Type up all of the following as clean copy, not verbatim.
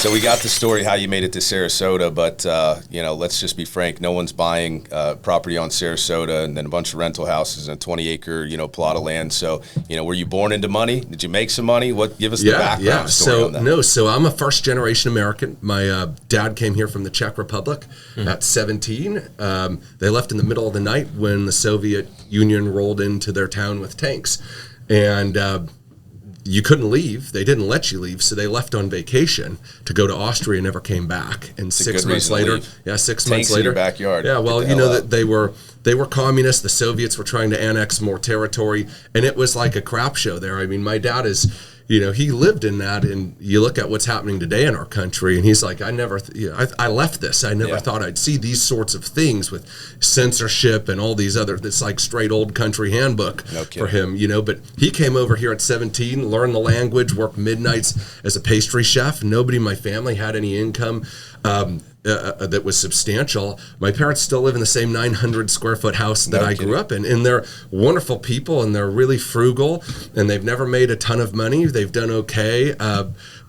So we got the story how you made it to Sarasota, but let's just be frank. No one's buying property on Sarasota and then a bunch of rental houses and a 20-acre plot of land. So were you born into money? Did you make some money? Give us the background story on that. So I'm a first-generation American. My dad came here from the Czech Republic at 17. They left in the middle of the night when the Soviet Union rolled into their town with tanks, and you couldn't leave. They didn't let you leave, so they left on vacation to go to Austria and never came back. And 6 months later, Tanks months later, in your backyard. Yeah, well, that they were communists. The Soviets were trying to annex more territory, and it was like a crap show there. I mean, my dad is, he lived in that, and you look at what's happening today in our country, and he's like, I left this. I never thought I'd see these sorts of things with censorship and all these other, this like straight old country handbook for him, but he came over here at 17, learned the language, worked midnights as a pastry chef. Nobody in my family had any income that was substantial. My parents still live in the same 900 square foot house that I grew up in, and they're wonderful people, and they're really frugal, and they've never made a ton of money. They've done okay,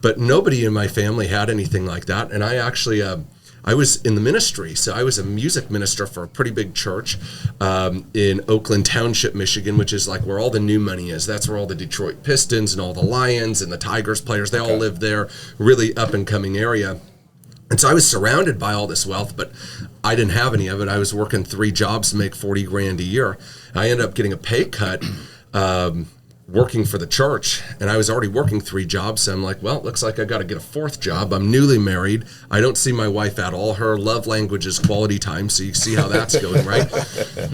but nobody in my family had anything like that. And I actually, I was in the ministry, so I was a music minister for a pretty big church in Oakland Township, Michigan, which is like where all the new money is. That's where all the Detroit Pistons and all the Lions and the Tigers players, they all live there, really up and coming area. And so I was surrounded by all this wealth, but I didn't have any of it. I was working 3 jobs to make $40,000 a year. I ended up getting a pay cut working for the church, and I was already working 3 jobs. So I'm like, well, it looks like I got to get a 4th job. I'm newly married. I don't see my wife at all. Her love language is quality time, so you see how that's going, right?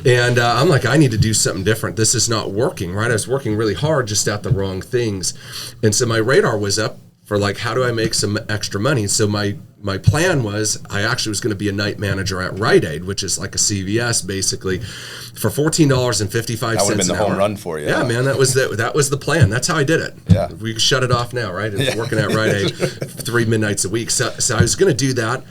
And I'm like, I need to do something different. This is not working, right? I was working really hard just at the wrong things. And so my radar was up for like, how do I make some extra money? So my plan was, I actually was going to be a night manager at Rite Aid, which is like a CVS basically, for $14.55 That would have been the home run for you. Yeah, man, that was the plan. That's how I did it. Yeah. We shut it off now, right? Working at Rite Aid 3 midnights a week. So I was going to do that.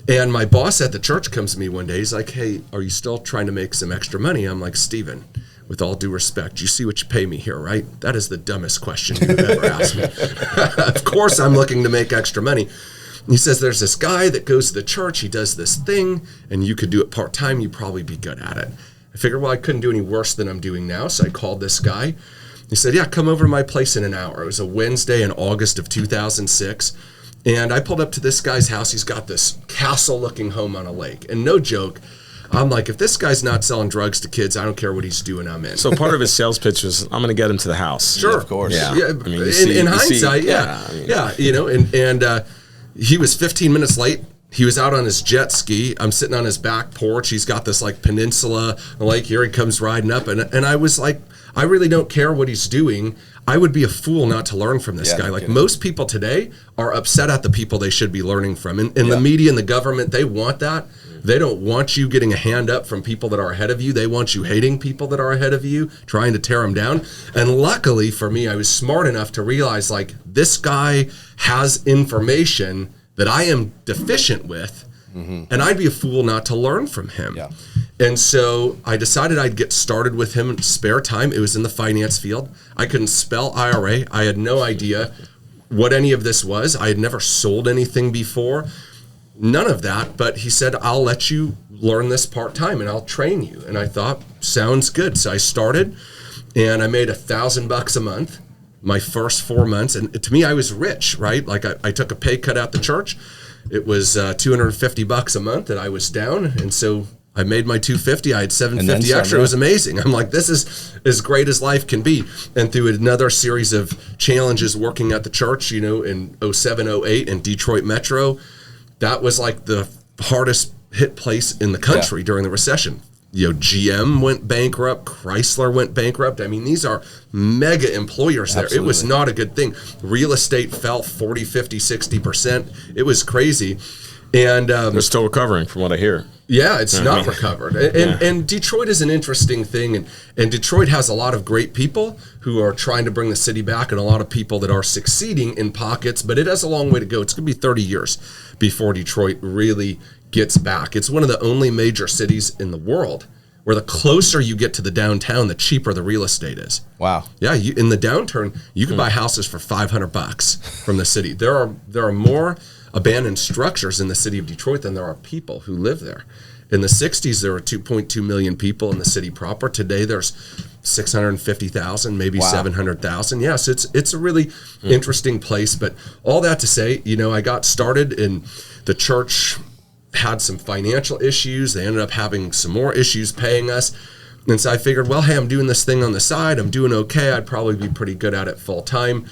And my boss at the church comes to me one day. He's like, hey, are you still trying to make some extra money? I'm like, Steven, with all due respect, you see what you pay me here, right? That is the dumbest question you've ever asked me. Of course I'm looking to make extra money. He says, there's this guy that goes to the church, he does this thing, and you could do it part-time, you'd probably be good at it. I figured, well, I couldn't do any worse than I'm doing now, so I called this guy. He said, yeah, come over to my place in an hour. It was a Wednesday in August of 2006, and I pulled up to this guy's house. He's got this castle-looking home on a lake, and no joke, I'm like, if this guy's not selling drugs to kids, I don't care what he's doing, I'm in. So part of his sales pitch was, I'm going to get him to the house. Sure. Yeah, of course. Yeah. I mean, in hindsight, and he was 15 minutes late. He was out on his jet ski. I'm sitting on his back porch. He's got this like peninsula lake. Here he comes riding up. And I was like, I really don't care what he's doing. I would be a fool not to learn from this guy. Like most people today are upset at the people they should be learning from. And the media and the government, they want that. They don't want you getting a hand up from people that are ahead of you. They want you hating people that are ahead of you, trying to tear them down. And luckily for me, I was smart enough to realize like this guy has information that I am deficient with, and I'd be a fool not to learn from him. Yeah. And so I decided I'd get started with him in spare time. It was in the finance field. I couldn't spell IRA. I had no idea what any of this was. I had never sold anything before. None of that, but he said, I'll let you learn this part-time and I'll train you. And I thought, sounds good. So I started and I made $1,000 a month my first 4 months. And to me, I was rich, right? Like I took a pay cut at the church. It was $250 a month that I was down. And so I made my $250. I had $750 extra. It was amazing. I'm like, this is as great as life can be. And through another series of challenges working at the church, in 07, 08 in Detroit Metro, that was like the hardest hit place in the country during the recession. GM went bankrupt, Chrysler went bankrupt. I mean, these are mega employers there. Absolutely. It was not a good thing. Real estate fell 40, 50, 60%. It was crazy. And they're still recovering from what I hear. Yeah, it's not recovered. And Detroit is an interesting thing. And Detroit has a lot of great people who are trying to bring the city back and a lot of people that are succeeding in pockets, but it has a long way to go. It's going to be 30 years before Detroit really gets back. It's one of the only major cities in the world where the closer you get to the downtown, the cheaper the real estate is. Wow. Yeah, in the downturn, you can buy houses for $500 from the city. There are more abandoned structures in the city of Detroit than there are people who live there. In the 60s, there were 2.2 million people in the city proper. Today, there's 650,000, maybe 700,000. Yes, it's a really interesting place. But all that to say, I got started and the church had some financial issues. They ended up having some more issues paying us. And so I figured, well, hey, I'm doing this thing on the side. I'm doing okay. I'd probably be pretty good at it full time.